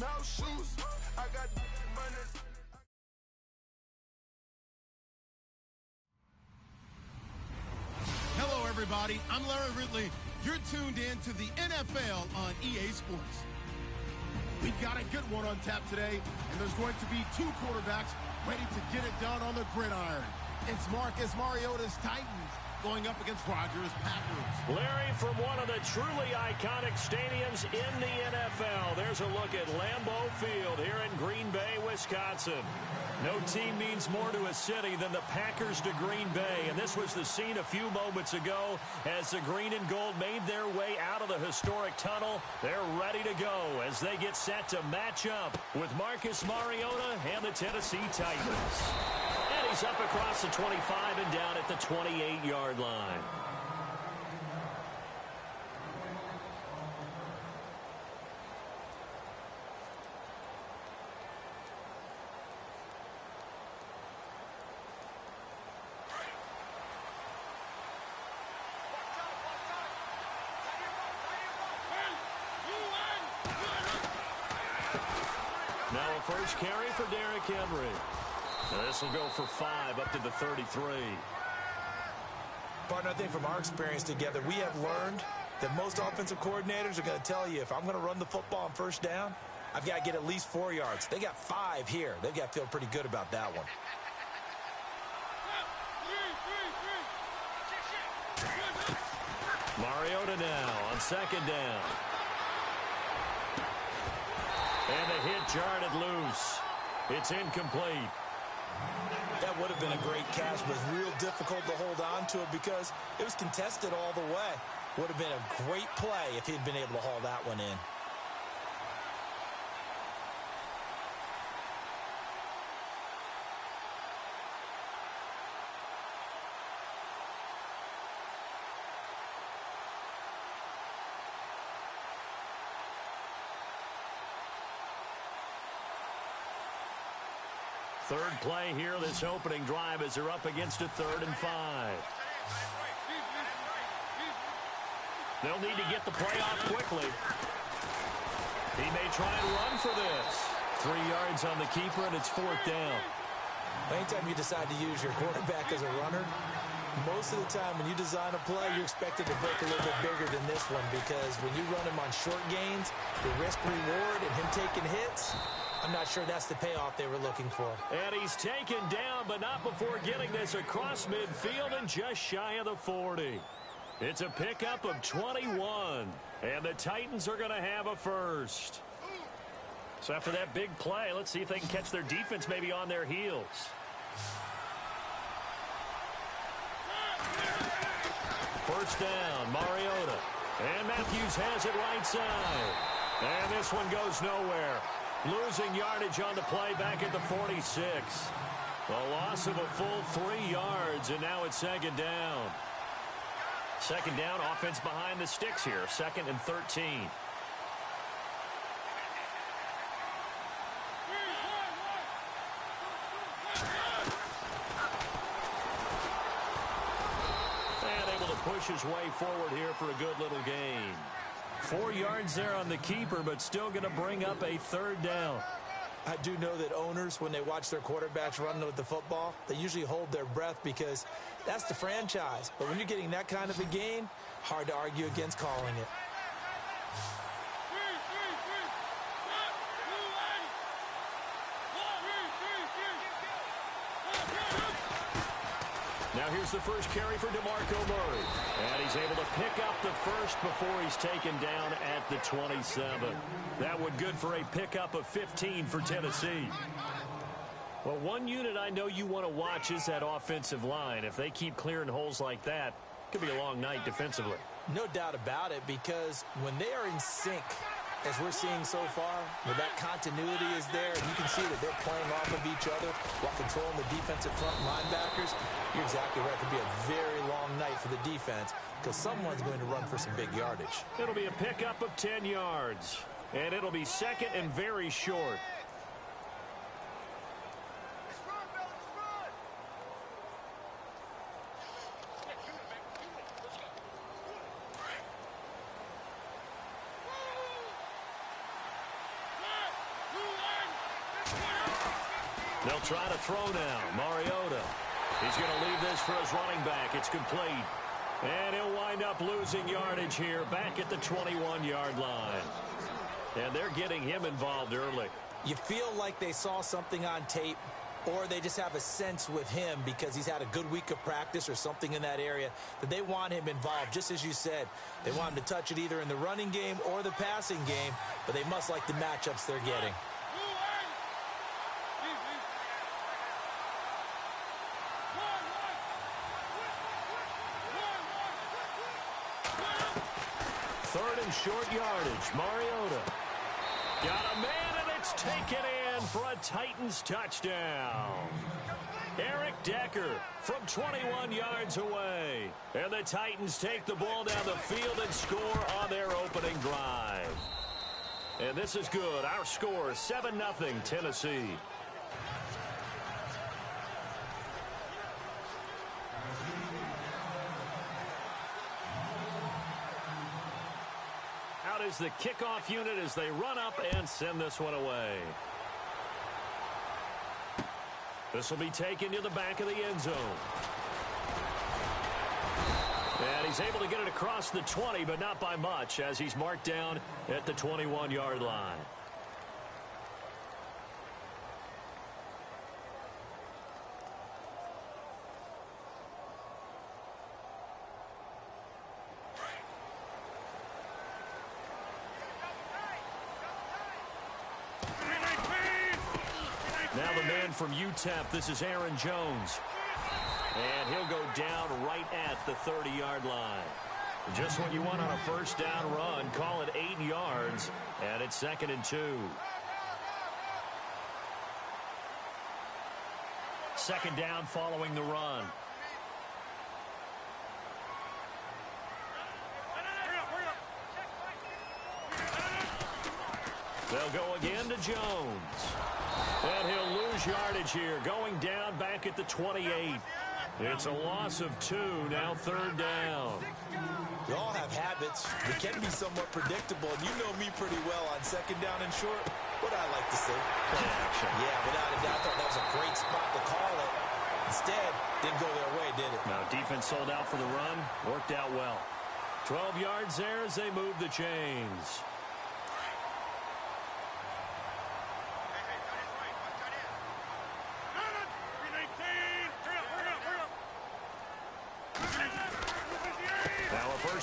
house shoes. I got money. Hello, everybody. I'm Larry Ridley. You're tuned in to the NFL on EA Sports. We've got a good one on tap today, and there's going to be two quarterbacks ready to get it done on the gridiron. It's Marcus Mariota's Titans going up against Rodgers' Packers. Larry, from one of the truly iconic stadiums in the NFL, there's a look at Lambeau Field here in Green Bay, Wisconsin. No team means more to a city than the Packers to Green Bay, and this was the scene a few moments ago as the green and gold made their way out of the historic tunnel. They're ready to go as they get set to match up with Marcus Mariota and the Tennessee Titans. And he's up across the 25 and down at the 28-yard line. Now a first carry for Derrick Henry. This will go for 5 up to the 33. Partner, I think from our experience together, we have learned that most offensive coordinators are going to tell you, if I'm going to run the football on first down, I've got to get at least 4 yards. They got 5 here. They've got to feel pretty good about that one. Mariota now on second down. And the hit jarred loose. It's incomplete. That would have been a great catch, but it's real difficult to hold on to it because it was contested all the way. Would have been a great play if he'd been able to haul that one in. Third play here, this opening drive, as they're up against a 3rd and 5. They'll need to get the play off quickly. He may try and run for this. 3 yards on the keeper, and it's 4th down. Anytime you decide to use your quarterback as a runner, most of the time when you design a play, you're expected to break a little bit bigger than this one because when you run him on short gains, the risk-reward and him taking hits, I'm not sure that's the payoff they were looking for. And he's taken down, but not before getting this across midfield and just shy of the 40. It's a pickup of 21, and the Titans are going to have a first. So after that big play, let's see if they can catch their defense maybe on their heels. First down, Mariota. And Matthews has it right side. And this one goes nowhere. Losing yardage on the play back at the 46. A loss of a full 3 yards, and now it's second down. Second down, offense behind the sticks here. 2nd and 13. And able to push his way forward here for a good little gain. 4 yards there on the keeper, but still going to bring up a 3rd down. I do know that owners, when they watch their quarterbacks run with the football, they usually hold their breath because that's the franchise. But when you're getting that kind of a gain, hard to argue against calling it. Now here's the first carry for DeMarco Murray. And he's able to pick up the first before he's taken down at the 27. That would good for a pickup of 15 for Tennessee. Well, one unit I know you want to watch is that offensive line. If they keep clearing holes like that, it could be a long night defensively. No doubt about it, because when they are in sync, as we're seeing so far, where that continuity is there, and you can see that they're playing off of each other while controlling the defensive front linebackers, you're exactly right. It could be a very long night for the defense because someone's going to run for some big yardage. It'll be a pickup of 10 yards, and it'll be second and very short. They'll try to throw now. Mariota. He's going to leave this for his running back. It's complete. And he'll wind up losing yardage here back at the 21-yard line. And they're getting him involved early. You feel like they saw something on tape, or they just have a sense with him because he's had a good week of practice or something in that area that they want him involved. Just as you said, they want him to touch it either in the running game or the passing game, but they must like the matchups they're getting. Third and short yardage. Mariota. Got a man, and it's taken in for a Titans touchdown. Eric Decker from 21 yards away. And the Titans take the ball down the field and score on their opening drive. And this is good. Our score, 7-0 Tennessee. Out is the kickoff unit as they run up and send this one away. This will be taken to the back of the end zone. And he's able to get it across the 20, but not by much, as he's marked down at the 21-yard line. Now the man from UTEP, this is Aaron Jones. And he'll go down right at the 30-yard line. Just what you want on a first down run. Call it 8 yards, and it's 2nd and 2. Second down following the run. They'll go again to Jones. And he'll lose yardage here, going down back at the 28. It's a loss of 2, now 3rd down. We all have habits. They can be somewhat predictable, and you know me pretty well on 2nd down and short. What I like to say. Play action. Yeah, without a doubt, I thought that was a great spot to call it. Instead, didn't go their way, did it? Now, defense sold out for the run. Worked out well. 12 yards there as they move the chains.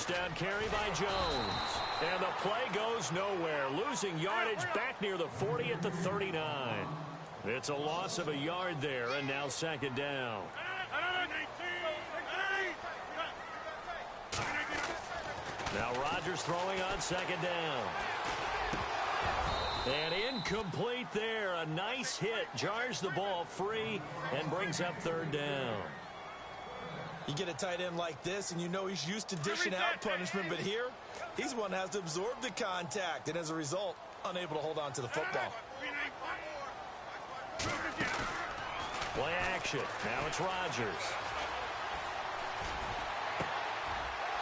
Down carry by Jones. And the play goes nowhere. Losing yardage back near the 40 at the 39. It's a loss of a yard there, and now 2nd down. Now Rodgers throwing on 2nd down. And incomplete there. A nice hit. Jars the ball free and brings up 3rd down. You get a tight end like this, and you know he's used to dishing out punishment, but here, he's one that has to absorb the contact, and as a result, unable to hold on to the football. Play action. Now it's Rodgers.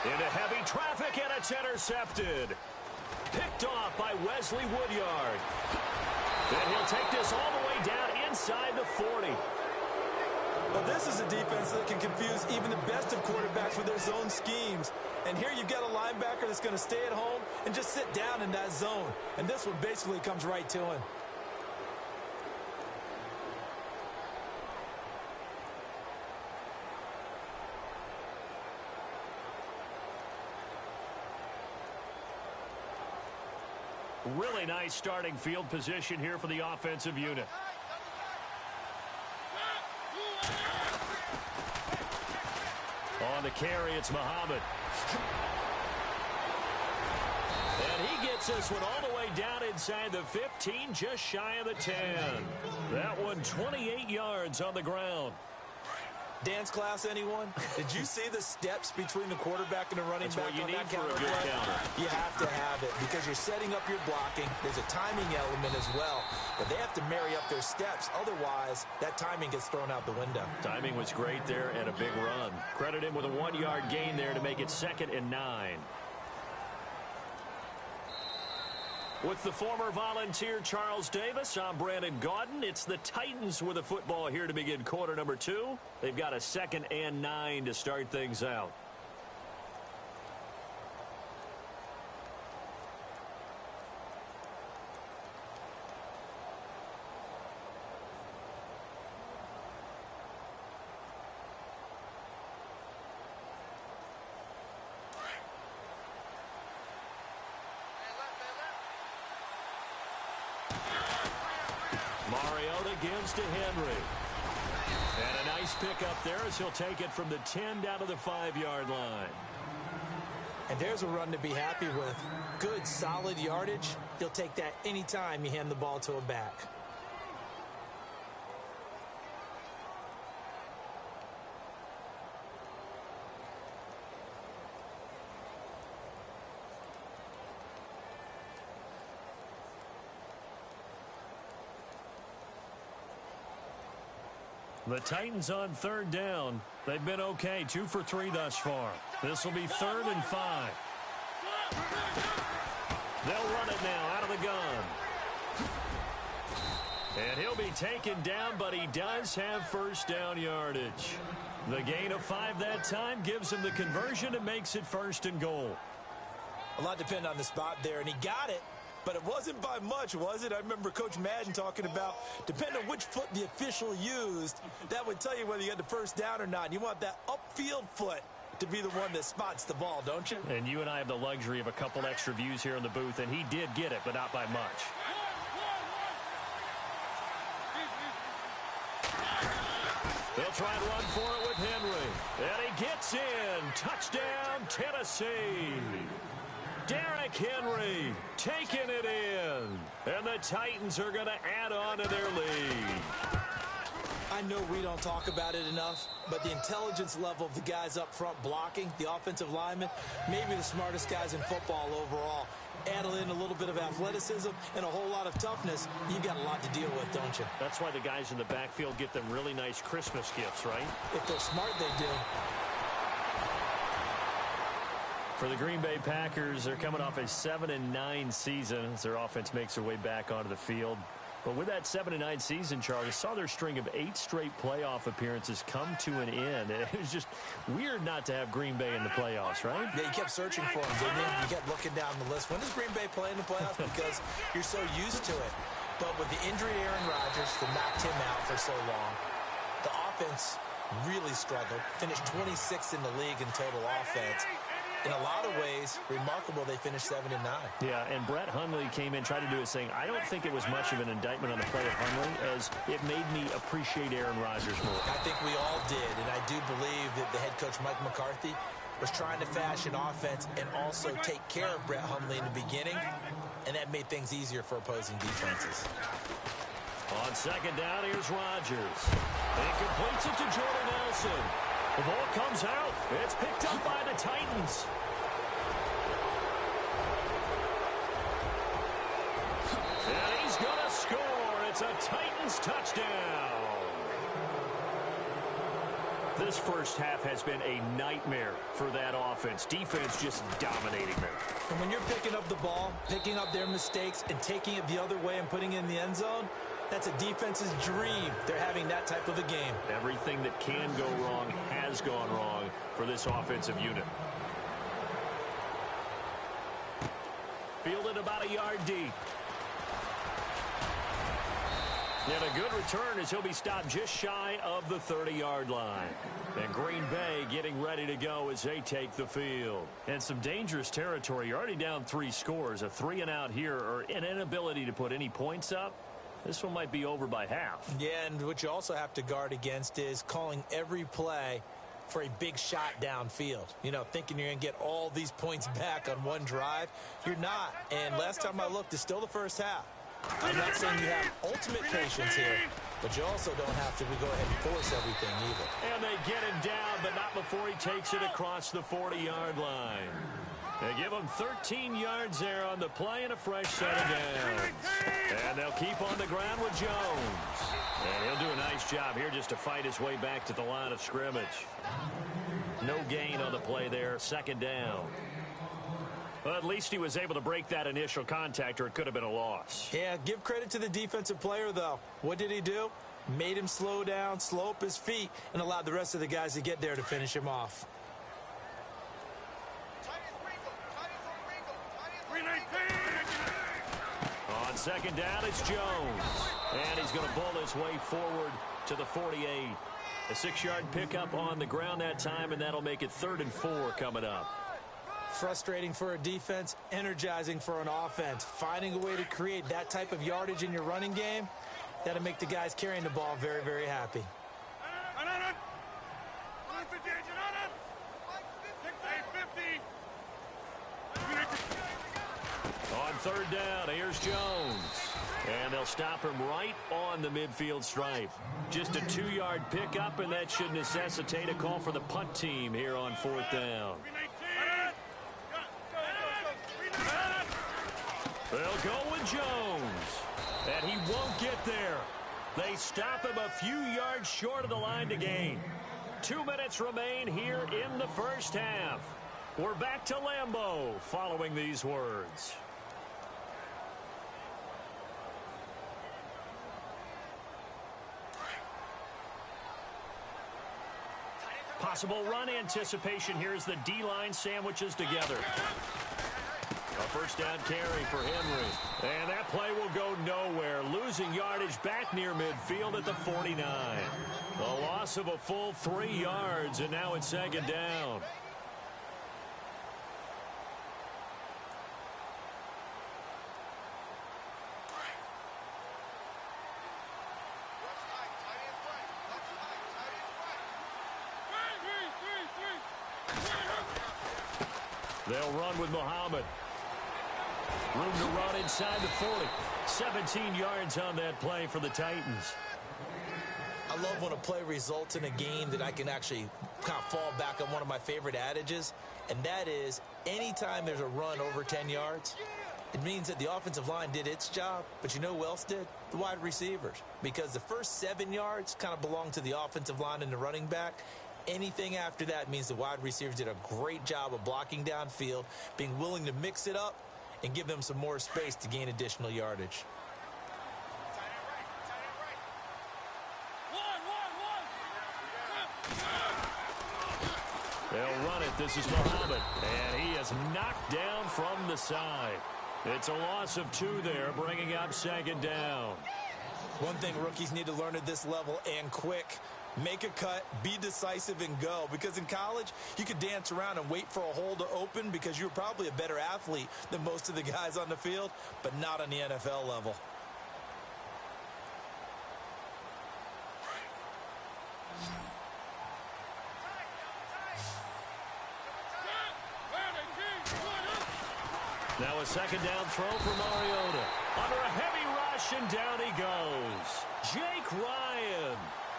Into heavy traffic, and it's intercepted. Picked off by Wesley Woodyard. And he'll take this all the way down inside the 40. Well, this is a defense that can confuse even the best of quarterbacks with their zone schemes. And here you've got a linebacker that's going to stay at home and just sit down in that zone. And this one basically comes right to him. Really nice starting field position here for the offensive unit. On the carry, it's Muhammad. And he gets this one all the way down inside the 15, just shy of the 10. That one 28 yards on the ground. Dance class, anyone? Did you see the steps between the quarterback and the running back on that counter play? You have to have it because you're setting up your blocking. There's a timing element as well, but they have to marry up their steps. Otherwise, that timing gets thrown out the window. Timing was great there and a big run. Credit him with a 1-yard gain there to make it 2nd and 9. With the former Volunteer Charles Davis, I'm Brandon Gaudin. It's the Titans with the football here to begin quarter number 2. They've got a 2nd and 9 to start things out. Mariota gives to Henry. And a nice pick up there as he'll take it from the 10 down to the 5-yard line. And there's a run to be happy with. Good, solid yardage. You'll take that anytime you hand the ball to a back. The Titans on 3rd down. They've been okay, 2 for 3 thus far. This will be 3rd and 5. They'll run it now out of the gun. And he'll be taken down, but he does have 1st down yardage. The gain of 5 that time gives him the conversion and makes it 1st and goal. A lot depended on the spot there, and he got it. But it wasn't by much, was it? I remember Coach Madden talking about, depending on which foot the official used, that would tell you whether you had the 1st down or not. You want that upfield foot to be the one that spots the ball, don't you? And you and I have the luxury of a couple extra views here in the booth, and he did get it, but not by much. They'll try and run for it with Henry. And he gets in. Touchdown, Tennessee. Derrick Henry taking it in. And the Titans are going to add on to their lead. I know we don't talk about it enough, but the intelligence level of the guys up front blocking, the offensive linemen, maybe the smartest guys in football overall. Add in a little bit of athleticism and a whole lot of toughness, you've got a lot to deal with, don't you? That's why the guys in the backfield get them really nice Christmas gifts, right? If they're smart, they do. For the Green Bay Packers, they're coming off a 7-9 season as their offense makes their way back onto the field. But with that 7-9 season, Charlie, saw their string of 8 straight playoff appearances come to an end. It was just weird not to have Green Bay in the playoffs, right? Yeah, you kept searching for them, didn't you? You kept looking down the list. When does Green Bay play in the playoffs? Because you're so used to it. But with the injury to Aaron Rodgers that knocked him out for so long, the offense really struggled. Finished 26th in the league in total offense. In a lot of ways, remarkable they finished 7-9. Yeah, and Brett Hundley came in, tried to do his thing. I don't think it was much of an indictment on the play of Hundley, as it made me appreciate Aaron Rodgers more. I think we all did, and I do believe that the head coach, Mike McCarthy, was trying to fashion offense and also take care of Brett Hundley in the beginning, and that made things easier for opposing defenses. On 2nd down, here's Rodgers. He completes it to Jordan Nelson. The ball comes out. It's picked up by the Titans. And he's going to score. It's a Titans touchdown. This first half has been a nightmare for that offense. Defense just dominating them. And when you're picking up the ball, picking up their mistakes, and taking it the other way and putting it in the end zone, that's a defense's dream. They're having that type of a game. Everything that can go wrong has gone wrong for this offensive unit. Fielded about a yard deep. And a good return as he'll be stopped just shy of the 30-yard line. And Green Bay getting ready to go as they take the field. And some dangerous territory. You're already down 3 scores. A 3-and-out here, or an inability to put any points up. This one might be over by half. Yeah, and what you also have to guard against is calling every play for a big shot downfield. You know, thinking you're going to get all these points back on one drive. You're not. And last time I looked, it's still the first half. I'm not saying you have ultimate patience here, but you also don't have to go ahead and force everything either. And they get him down, but not before he takes it across the 40-yard line. They give him 13 yards there on the play and a fresh set of downs. And they'll keep on the ground with Jones. And he'll do a nice job here just to fight his way back to the line of scrimmage. No gain on the play there, 2nd down. Well, at least he was able to break that initial contact, or it could have been a loss. Yeah, give credit to the defensive player, though. What did he do? Made him slow down, slow up his feet, and allowed the rest of the guys to get there to finish him off. On second down, it's Jones. And he's going to bull his way forward to the 48. A 6-yard pickup on the ground that time, and that'll make it 3rd and 4 coming up. Frustrating for a defense, energizing for an offense. Finding a way to create that type of yardage in your running game, that'll make the guys carrying the ball very, very happy. On 3rd down, here's Jones. And they'll stop him right on the midfield stripe. Just a 2-yard pickup, and that should necessitate a call for the punt team here on 4th down. They'll go with Jones. And he won't get there. They stop him a few yards short of the line to gain. 2 minutes remain here in the first half. We're back to Lambeau following these words. Possible run anticipation here as the D-line sandwiches together. A first down carry for Henry. And that play will go nowhere. Losing yardage back near midfield at the 49. A loss of a full 3 yards, and now it's 2nd down. They'll run with Muhammad. Room to run inside the 40. 17 yards on that play for the Titans. I love when a play results in a game that I can actually kind of fall back on one of my favorite adages, and that is anytime there's a run over 10 yards, it means that the offensive line did its job, but you know who else did? The wide receivers. Because the first 7 yards kind of belong to the offensive line and the running back. Anything after that means the wide receivers did a great job of blocking downfield, being willing to mix it up, and give them some more space to gain additional yardage. They'll run it. This is Muhammad. And he is knocked down from the side. It's a loss of 2 there, bringing up 2nd down. One thing rookies need to learn at this level, and quick, make a cut, be decisive, and go. Because in college, you could dance around and wait for a hole to open because you're probably a better athlete than most of the guys on the field, but not on the NFL level. Now a 2nd down throw for Mariota. Under a heavy rush, and down he goes. Jake Ryan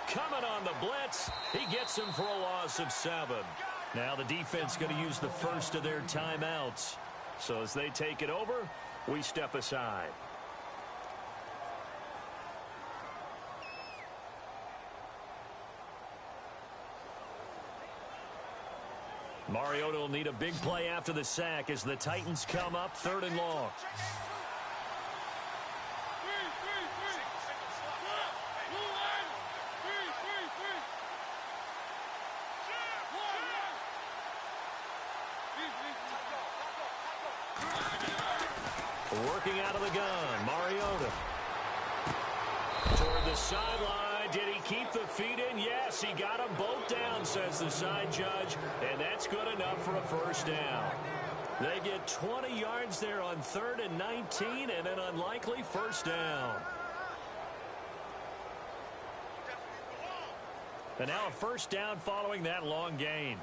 coming on the blitz. He gets him for a loss of 7. Now the defense going to use the first of their timeouts. So as they take it over, we step aside. Mariota will need a big play after the sack as the Titans come up 3rd and long. Working out of the gun, Mariota. Toward the sideline. Did he keep the feet in? Yes, he got them both down, says the side judge, and that's good enough for a first down. They get 20 yards there on 3rd and 19, and an unlikely first down. And now a first down following that long gain.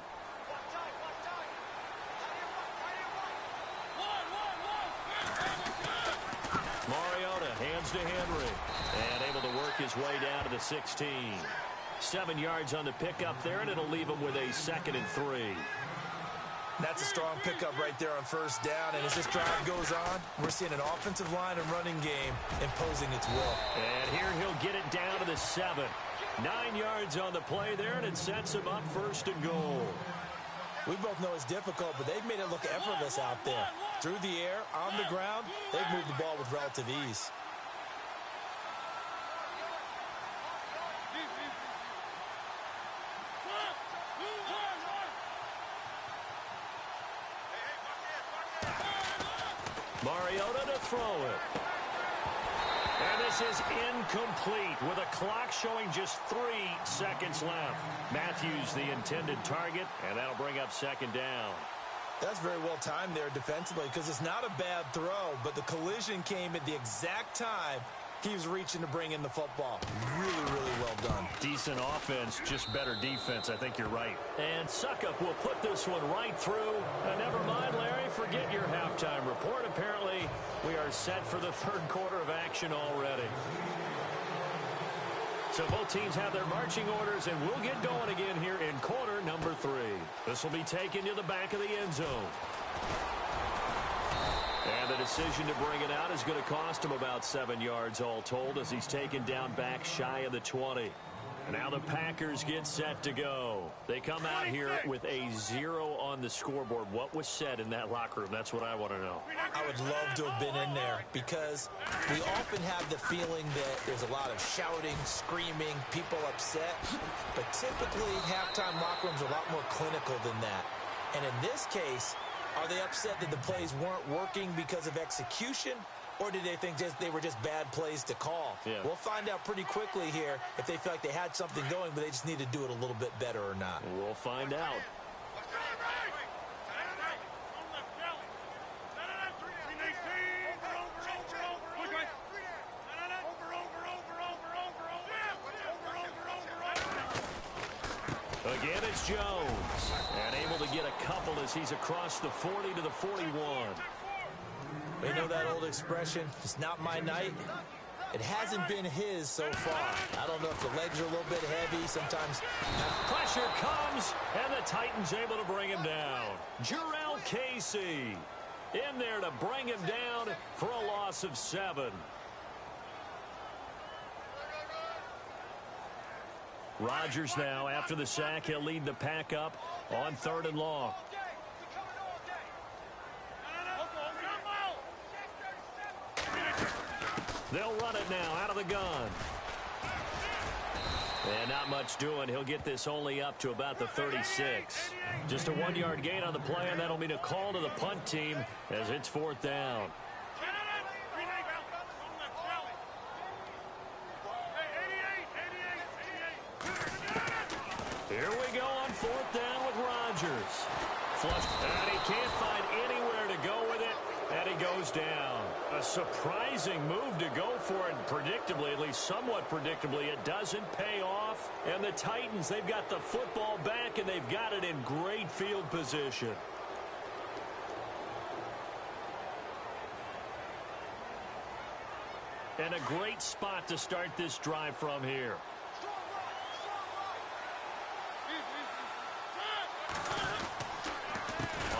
Mariota hands to Henry. And able to work his way down to the 16. 7 yards on the pickup there, and it'll leave him with a 2nd and 3. That's a strong pickup right there on first down. And as this drive goes on, we're seeing an offensive line and running game imposing its will. And here he'll get it down to the 7. 9 yards on the play there, and it sets him up 1st and goal. We both know it's difficult, but they've made it look effortless out there. Through the air, on the ground, they've moved the ball with relative ease. Mariota to throw it. And this is incomplete with a clock showing just 3 seconds left. Matthews the intended target, and that'll bring up second down. That's very well timed there defensively because it's not a bad throw, but the collision came at the exact time he was reaching to bring in the football. Really, really well done. Decent offense, just better defense. I think you're right. And Suckup will put this one right through. And never mind, Larry, forget your halftime report. Apparently, we are set for the third quarter of action already. So both teams have their marching orders, and we'll get going again here in quarter number 3. This will be taken to the back of the end zone. And the decision to bring it out is going to cost him about 7 yards all told as he's taken down back shy of the 20. Now the Packers get set to go. They come out here with a 0 on the scoreboard. What was said in that locker room? That's what I want to know. I would love to have been in there because we often have the feeling that there's a lot of shouting, screaming, people upset. But typically, halftime locker rooms are a lot more clinical than that. And in this case, are they upset that the plays weren't working because of execution? Or did they think they were just bad plays to call? Yeah. We'll find out pretty quickly here if they feel like they had something going, but they just need to do it a little bit better or not. We'll find out. Again, it's Jones. And able to get a couple as he's across the 40 to the 41. You know that old expression, it's not my night? It hasn't been his so far. I don't know if the legs are a little bit heavy. Sometimes pressure comes, and the Titans able to bring him down. Jarrell Casey in there to bring him down for a loss of 7. Rodgers now, after the sack, he'll lead the pack up on 3rd and long. They'll run it now out of the gun. And not much doing. He'll get this only up to about the 36. Just a 1-yard gain on the play, and that'll mean a call to the punt team as it's 4th down. Here we go on 4th down with Rodgers. Flushed, and he can't find anywhere to go with it, and he goes down. A surprising move to go for it, predictably, at least somewhat predictably. It doesn't pay off, and the Titans, they've got the football back, and they've got it in great field position. And a great spot to start this drive from here.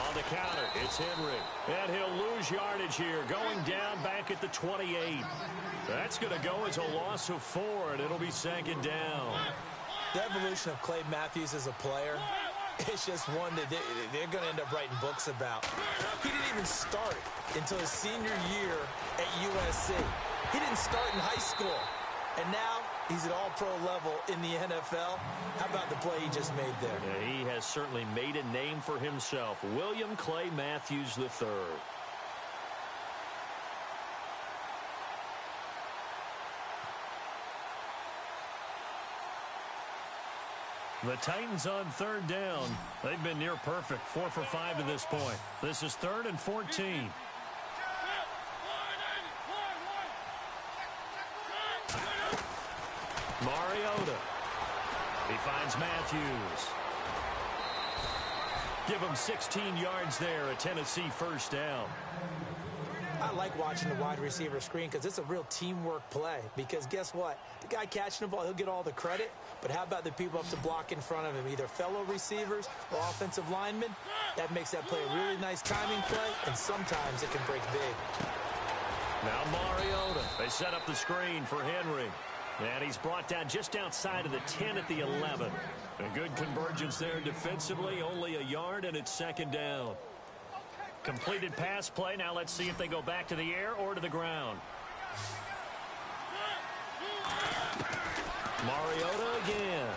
On the counter, it's Henry. And he'll lose yardage here, going down back at the 28. That's going to go as a loss of 4, and it'll be 2nd down. The evolution of Clay Matthews as a player, it's just one that they're going to end up writing books about. He didn't even start until his senior year at USC. He didn't start in high school. And now he's at all-pro level in the NFL. How about the play he just made there? Yeah, he has certainly made a name for himself. William Clay Matthews III. The Titans on 3rd down. They've been near perfect, 4 for 5 to this point. This is 3rd and 14. Mariota. He finds Matthews. Give him 16 yards there, a Tennessee 1st down. I like watching the wide receiver screen because it's a real teamwork play. Because guess what? The guy catching the ball, he'll get all the credit. But how about the people up to block in front of him? Either fellow receivers or offensive linemen. That makes that play a really nice timing play. And sometimes it can break big. Now Mariota. They set up the screen for Henry. And he's brought down just outside of the 10 at the 11. A good convergence there defensively. Only a yard, and it's 2nd down. Completed pass play. Now let's see if they go back to the air or to the ground. Mariota again.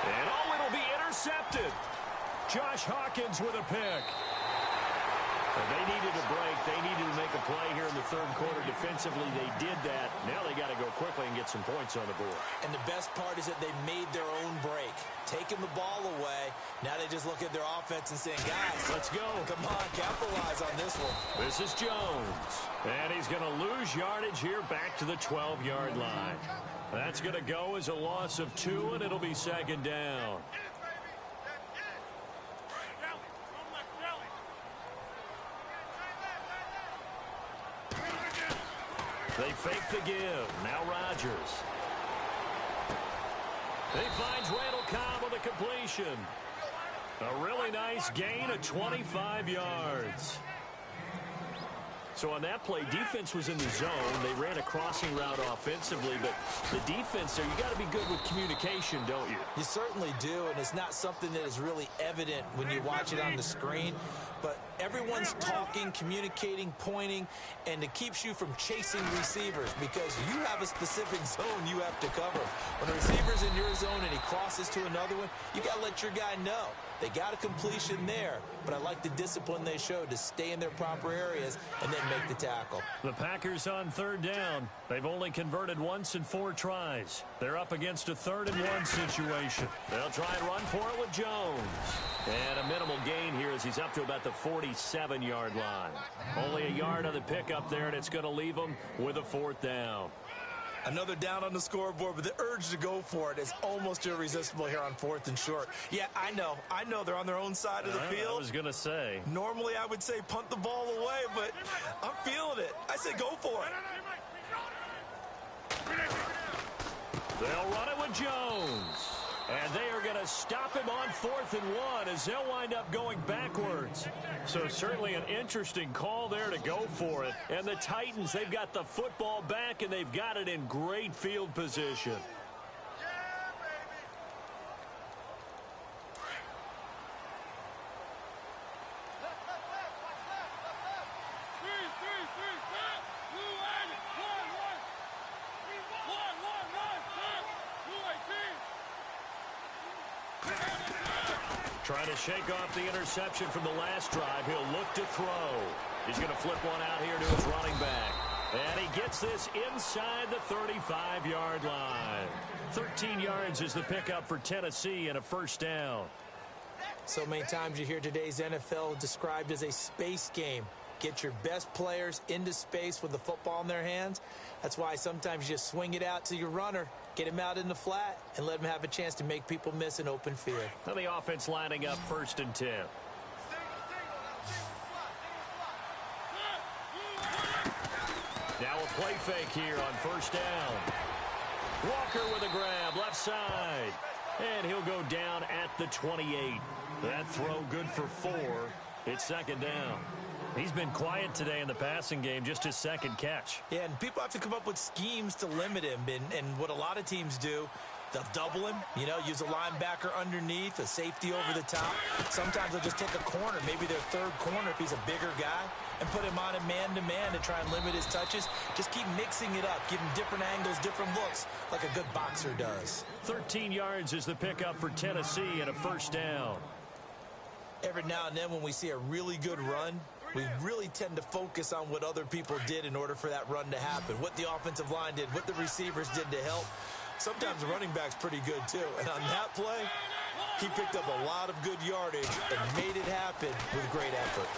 And it'll be intercepted. Josh Hawkins with a pick. They needed a break. They needed to make a play here in the third quarter. Defensively, they did that. Now they got to go quickly and get some points on the board. And the best part is that they made their own break. Taking the ball away. Now they just look at their offense and saying, guys, let's go. Come on, capitalize on this one. This is Jones. And he's going to lose yardage here back to the 12-yard line. That's going to go as a loss of 2, and it'll be second down. They fake the give. Now Rodgers. He finds Randall Cobb with a completion. A really nice gain of 25 yards. So on that play, defense was in the zone. They ran a crossing route offensively, but the defense there, you got to be good with communication, don't you? You certainly do, and it's not something that is really evident when you watch it on the screen. But everyone's talking, communicating, pointing, and it keeps you from chasing receivers because you have a specific zone you have to cover. When a receiver's in your zone and he crosses to another one, you got to let your guy know. They got a completion there, but I like the discipline they showed to stay in their proper areas and then make the tackle. The Packers on third down. They've only converted once in 4 tries. They're up against a 3rd-and-1 situation. They'll try and run for it with Jones. And a minimal gain here as he's up to about the 47-yard line. Only a yard on the pickup there, and it's going to leave them with a 4th down. Another down on the scoreboard, but the urge to go for it is almost irresistible here on 4th and short. Yeah, I know they're on their own side of the field. I was going to say. Normally I would say punt the ball away, but I'm feeling it. I say go for it. They'll run it with Jones. And they are going to stop him on 4th and 1 as they'll wind up going backwards. So certainly an interesting call there to go for it. And the Titans, they've got the football back, and they've got it in great field position. Trying to shake off the interception from the last drive. He'll look to throw. He's going to flip one out here to his running back. And he gets this inside the 35-yard line. 13 yards is the pickup for Tennessee and a 1st down. So many times you hear today's NFL described as a space game. Get your best players into space with the football in their hands. That's why sometimes you just swing it out to your runner, get him out in the flat, and let him have a chance to make people miss an open field. Now the offense lining up 1st and 10. Now a play fake here on 1st down. Walker with a grab, left side. And he'll go down at the 28. That throw good for 4. It's 2nd down. He's been quiet today in the passing game, just his 2nd catch. Yeah, and people have to come up with schemes to limit him. And what a lot of teams do, they'll double him, use a linebacker underneath, a safety over the top. Sometimes they'll just take a corner, maybe their 3rd corner if he's a bigger guy, and put him on a man-to-man to try and limit his touches. Just keep mixing it up, give him different angles, different looks, like a good boxer does. 13 yards is the pickup for Tennessee and a 1st down. Every now and then when we see a really good run, we really tend to focus on what other people did in order for that run to happen, what the offensive line did, what the receivers did to help. Sometimes the running back's pretty good, too. And on that play, he picked up a lot of good yardage and made it happen with great effort.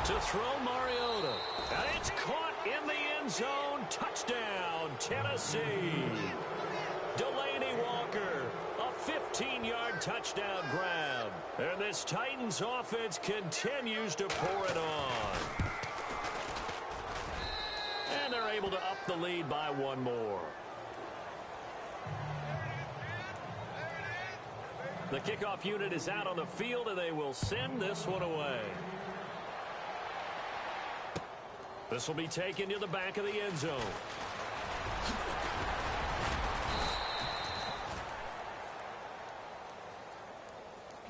To throw Mariota. And it's caught in the end zone. Touchdown, Tennessee. Delaney Walker. A 15-yard touchdown grab. And this Titans offense continues to pour it on. And they're able to up the lead by 1 more. The kickoff unit is out on the field, and they will send this one away. This will be taken to the back of the end zone.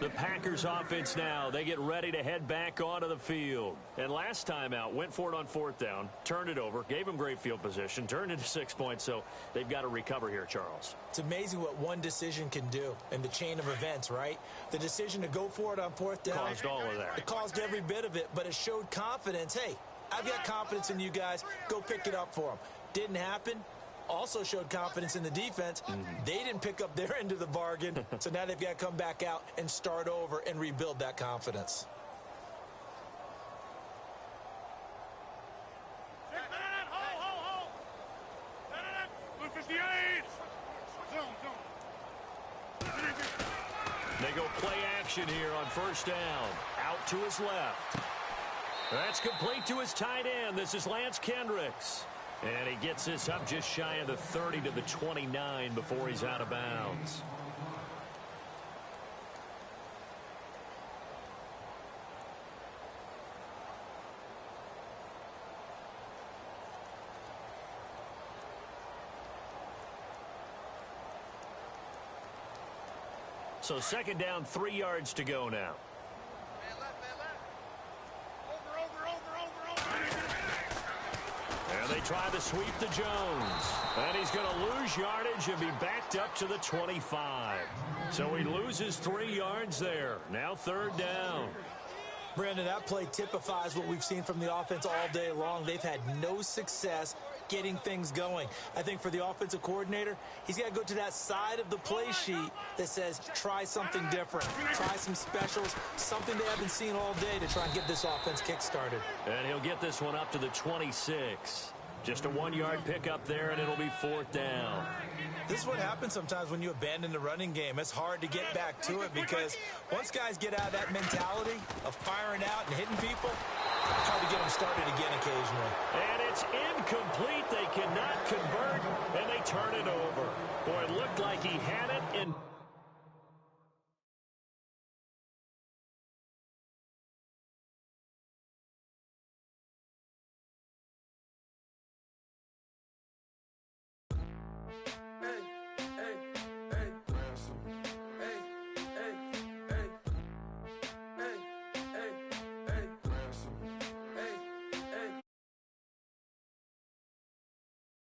The Packers offense now, they get ready to head back onto the field. And last time out, went for it on 4th down, turned it over, gave them great field position, turned into 6 points, so they've got to recover here, Charles. It's amazing what one decision can do in the chain of events, right? The decision to go for it on 4th down. Caused all of that. It caused every bit of it, but it showed confidence. Hey, I've got confidence in you guys. Go pick it up for them. Didn't happen. Also showed confidence in the defense. They didn't pick up their end of the bargain, so now they've got to come back out and start over and rebuild that confidence. They go play action here on 1st down. Out to his left. That's complete to his tight end. This is Lance Kendricks. And he gets this up just shy of the 30 to the 29 before he's out of bounds. So 2nd down, 3 yards to go now. And they try to sweep to Jones. And he's going to lose yardage and be backed up to the 25. So he loses 3 yards there. Now 3rd down. Brandon, that play typifies what we've seen from the offense all day long. They've had no success getting things going. I think for the offensive coordinator, he's got to go to that side of the play sheet that says try something different, try some specials, something they haven't seen all day to try and get this offense kick-started. And he'll get this one up to the 26. Just a 1-yard pickup there, and it'll be 4th down. This is what happens sometimes when you abandon the running game. It's hard to get back to it because once guys get out of that mentality of firing out and hitting people, it's hard to get them started again occasionally. And it's incomplete. They